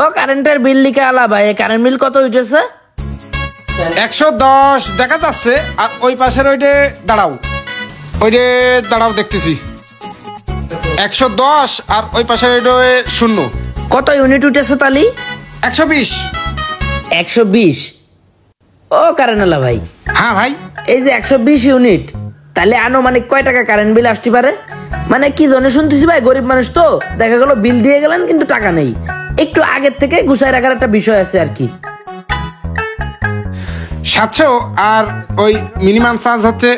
ও কারেন্টের বিল লিখে আলা ভাই, কারেন্ট বিল কত উঠেছে? 110 দেখা যাচ্ছে। আর ওই পাশের ওইটা দাঁড়াও দেখতেছি 110, আর ওই পাশের ওইটা 0। কত ইউনিট উঠেছে তালি? 120। 120? ও কারেন্ট আলা ভাই। হ্যাঁ ভাই, এই যে 120 ইউনিট, তাহলে আনুমানিক কয় টাকা কারেন্ট বিল আসতে পারে? মানে কি জন্য শুনতেছি ভাই, গরিব মানুষ তো, দেখা গেল বিল দিয়ে গেলেন কিন্তু টাকা নেই। একটু আগের থেকে গুছাই রাখার একটা বিষয় আছে আর কি। 700, আর ওই মিনিমাম চার্জ হচ্ছে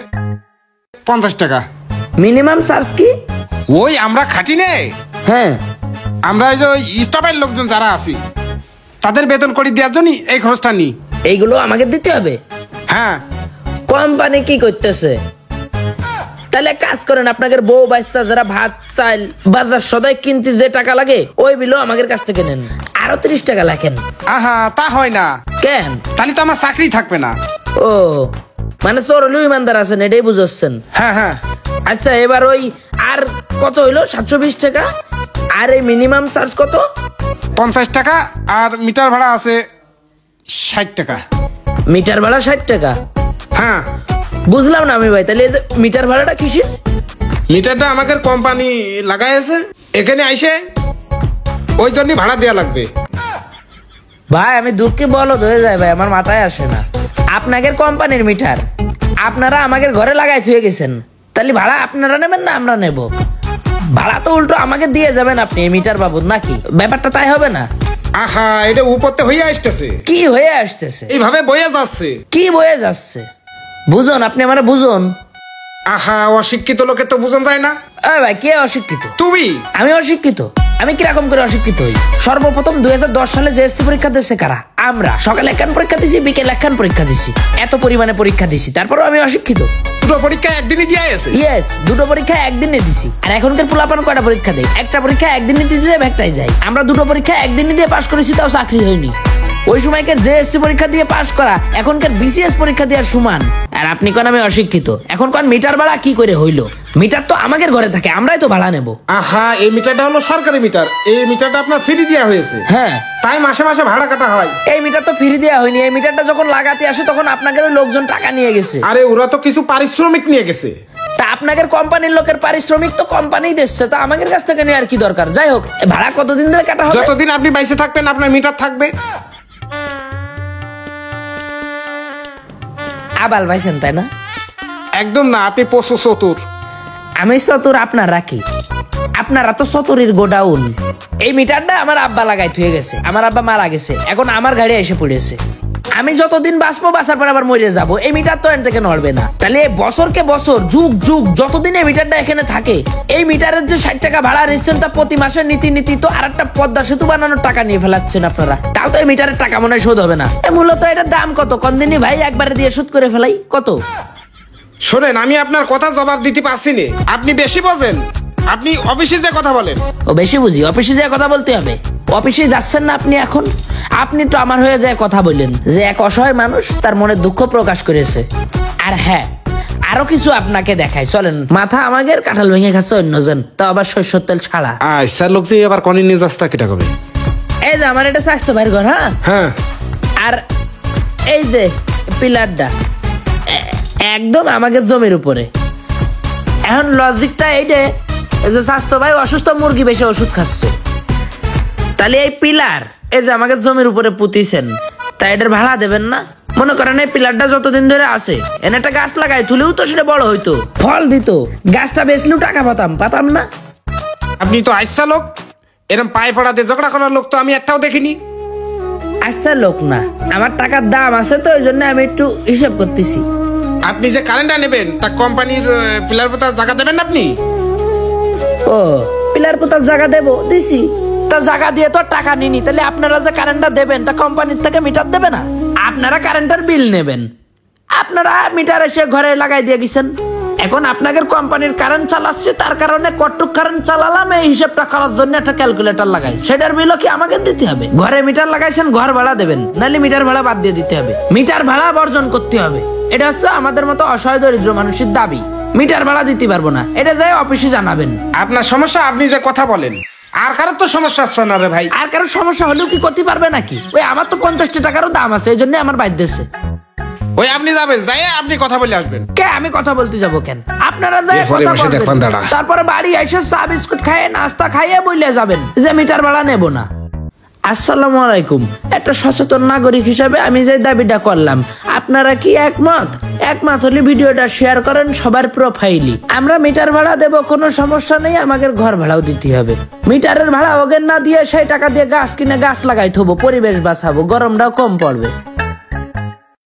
50 টাকা। মিনিমাম চার্জ কি? ওই আমরা খাটি নে, হ্যাঁ আমরা এই যে ওই স্টাফের লোকজন যারা আছি তাদের বেতন করে দেওয়ার জন্য এই খরচটা নিই। এইগুলো আমাকে দিতে হবে? হ্যাঁ। কোম্পানি কি করতেছে? তাহলে কাজ করেন, আপনাদের বউ বাচ্চা যারা ভাত চাল বাজার সদাই কিনতে যে টাকা লাগে ওই বিলও আমাদের কাছ থেকে নেন, আরো 30 টাকা লেখেন। আহা, তা হয় না। কেন? তাহলে তো আমার চাকরি থাকবে না। ও মানে চোরলেও ইমানদার আছেন, এটাই বুঝাচ্ছেন? হ্যাঁ হ্যাঁ। আচ্ছা এবার ওই আর কত হইলো? 720 টাকা। আর এই মিনিমাম চার্জ কত? 50 টাকা। আর মিটার ভাড়া আছে 60 টাকা। মিটার ভাড়া 60 টাকা? হ্যাঁ। বুঝলাম না আমি ভাই, তাহলে এই যে মিটার ভাড়াটা কিসের? মিটারটা আমাদের কোম্পানি লাগাইছে, এখানে আইসে ওই জন্য ভাড়া দেওয়া লাগবে। ভাই আমি দুঃখে বলদ হয়ে যায় ভাই, আমার মাথায় আসে না। আপনাদের কোম্পানির মিটার আপনারা আমাদের ঘরে লাগাই থুয়ে গেছেন, তাহলে ভাড়া আপনারা নেবেন না আমরা নেব? ভাড়া তো উল্টো আমাকে দিয়ে যাবেন আপনি এই মিটার বাবদ, নাকি? ব্যাপারটা তাই হবে না? আহা, এটা উপরতে হয়ে আসতেছে। কি হয়ে আসতেছে? এইভাবে বয়ে যাচ্ছে। কি বয়ে যাচ্ছে? বুঝুন, আপনি আমার বুঝুন। আহা, অশিক্ষিত লোকে তো বুঝন যায় না। ভাই কে অশিক্ষিত? তুমি। আমি অশিক্ষিত? আমি কিরকম করে অশিক্ষিত হই? সর্বপ্রথম 2010 সালে জেএসসি পরীক্ষা দিয়েছে কারা? আমরা। সকালে একখান পরীক্ষা দিছি, বিকেল একখান পরীক্ষা দিছি, এত পরিমাণে পরীক্ষা দিছি, তারপরও আমি অশিক্ষিত। দুটো পরীক্ষা একদিনই দিয়ে আছে। ইয়েস, দুটো পরীক্ষা একদিনে দিছি। আর এখনকার পোলাপান কয়টা পরীক্ষা দেয়? একটা পরীক্ষা একদিনে দিতে যায়, একটাই যায়। আমরা দুটো পরীক্ষা একদিনে দিয়ে পাশ করেছি, তাও চাকরি হয়নি। ওই সময়কার জেএসসি পরীক্ষা দিয়ে পাশ করা এখনকার বিসিএস পরীক্ষা দেওয়ার সমান। আর আপনি কোন আমি অশিক্ষিত? এখন কোন মিটার ভাড়া কি করে হইলো? মিটার তো আমাদের ঘরে থাকে, আমরাই তো ভাড়া নেব। আহা, এই মিটারটা হলো সরকারি মিটার, এই মিটারটা আপনার ফ্রি দেওয়া হয়েছে। হ্যাঁ, তাই মাসে মাসে ভাড়া কাটা হয়। এই মিটার তো ফ্রি দেওয়া হয়নি, এই মিটারটা যখন লাগাতে আসে তখন আপনাদের লোকজন টাকা নিয়ে গেছে। আরে ওরা তো কিছু পারিশ্রমিক নিয়ে গেছে। তা আপনাদের কোম্পানির লোকের পারিশ্রমিক তো কোম্পানি দিচ্ছে, তা আমাদের কাছ থেকে নেওয়ার কি দরকার? যাই হোক, ভাড়া কতদিন ধরে কাটা হবে? যতদিন আপনি বাইসে থাকবেন আপনার মিটার থাকবে। আবাল ভাইছেন তাই না? একদম না, আপনি পশু চতুর। আমি চতুর আপনারা কি? আপনারা তো চতুরির গোডাউন। এই মিটারটা আমার আব্বা লাগাই থুয়ে গেছে, আমার আব্বা মারা গেছে, এখন আমার গাড়ি এসে পড়েছে। আমি যতদিন বাঁচবো, বাঁচার পর আবার মরে যাবো, এই মিটার তো এখান থেকে নড়বে না। তাহলে বছরকে বছর, যুগ যুগ যতদিন এই মিটারটা এখানে থাকে, এই মিটারের যে 60 টাকা ভাড়া নিচ্ছেন তা প্রতি মাসের নীতি তো আর একটা পদ্মা সেতু বানানোর টাকা নিয়ে ফেলাচ্ছেন আপনারা। তাও তো এই মিটারের টাকা মনে হয় শোধ হবে না। মূলত এটার দাম কত কন্দিনী ভাই? একবারে দিয়ে শোধ করে ফেলাই কত? শোনেন, আমি আপনার কথা জবাব দিতে পারছি না, আপনি বেশি বোঝেন। আপনি অফিসে যে কথা বলেন। ও বেশি বুঝি? অফিসে যে কথা বলতে হবে? অফিসে যাচ্ছেন না আপনি এখন? আপনি তো আমার হয়ে যায় কথা বললেন যে এক অসহায় মানুষ তার মনে দুঃখ প্রকাশ করেছে। আর হ্যাঁ, আরো কিছু আপনাকে দেখাই, চলেন। মাথা আমাদের কাঁঠাল ভেঙে খাচ্ছে অন্যজন, তা আবার সরষের তেল ছাড়া। আচ্ছা লোক যে এবার কনি নিয়ে যাস্তা কেটা কবে? এই যে আমার এটা স্বাস্থ্য ভাইয়ের ঘর। হ্যাঁ হ্যাঁ। আর এই যে পিলারটা একদম আমাদের জমির উপরে। এখন লজিকটা এই যে স্বাস্থ্য ভাই অসুস্থ, মুরগি বেশি ওষুধ খাচ্ছে, তাহলে এই পিলার এই যে আমাকে জমির উপরে পুঁতিছেন, তাই এটার ভাড়া দেবেন না? মনে করেন এই পিলারটা যতদিন ধরে আছে, এনে একটা গাছ লাগাই তুলেও তো সেটা বড় হইতো, ফল দিত, গাছটা বেচলেও টাকা পাতাম না? আপনি তো আইসা লোক, এরকম পায়ে পড়াতে ঝগড়া করার লোক তো আমি একটাও দেখিনি। আচ্ছা লোক না, আমার টাকার দাম আছে তো এই জন্য আমি একটু হিসাব করতেছি। আপনি যে কারেন্টটা নেবেন তা কোম্পানির পিলার পোতার জায়গা দেবেন আপনি? ও, পিলার পোতার জায়গা দেবো, দিছি। তা জায়গা দিয়ে তো টাকা নিনি, তাহলে আপনারা যে কারেন্টটা দেবেন তা কোম্পানির থেকে মিটার দেবে না? আপনারা কারেন্টের বিল নেবেন, আপনারা মিটার এসে ঘরে লাগাই দিয়ে গেছেন। এখন আপনাদের কোম্পানির কারেন্ট চালাচ্ছে, তার কারণে কটুক কারেন্ট চালালাম, এই হিসাবটা করার জন্য একটা ক্যালকুলেটর লাগাইছে, সেটার বিলও কি আমাকে দিতে হবে? ঘরে মিটার লাগাইছেন, ঘর ভাড়া দেবেন, নাহলে মিটার ভাড়া বাদ দিয়ে দিতে হবে। মিটার ভাড়া বর্জন করতে হবে, এটা হচ্ছে আমাদের মতো অসহায় দরিদ্র মানুষের দাবি। মিটার ভাড়া দিতে পারবো না, এটা যাই অফিসে জানাবেন। আপনার সমস্যা, আপনি যে কথা বলেন আর কারোর তো সমস্যা আছে না রে ভাই। আর কারো সমস্যা হলেও কি করতে পারবে নাকি? ওই আমার তো 50 টাকারও দাম আছে, এই জন্য আমার বাইর দেশে। ওই আপনি যাবেন, যাই আপনি কথা বলে আসবেন। কে আমি কথা বলতে যাবো কেন? আপনারা যাই এরপরে কথা বসে দেখবেন বলবেন, দাঁড়া। তারপরে বাড়ি এসে চা বিস্কুট খাইয়ে নাস্তা খাইয়ে বইলে যাবেন যে মিটার ভাড়া নেব না। আসসালামু আলাইকুম। একটা সচেতন নাগরিক হিসাবে আমি যে দাবিটা করলাম, আপনারা কি একমত? একমত হলে ভিডিওটা শেয়ার করেন সবার প্রোফাইলে। আমরা মিটার ভাড়া দেব, কোনো সমস্যা নেই, আমাদের ঘর ভাড়াও দিতে হবে। মিটারের ভাড়া ওগেন না দিয়ে সেই টাকা দিয়ে গাছ কিনে গাছ লাগাই থবো, পরিবেশ বাঁচাবো, গরমটাও কম পড়বে।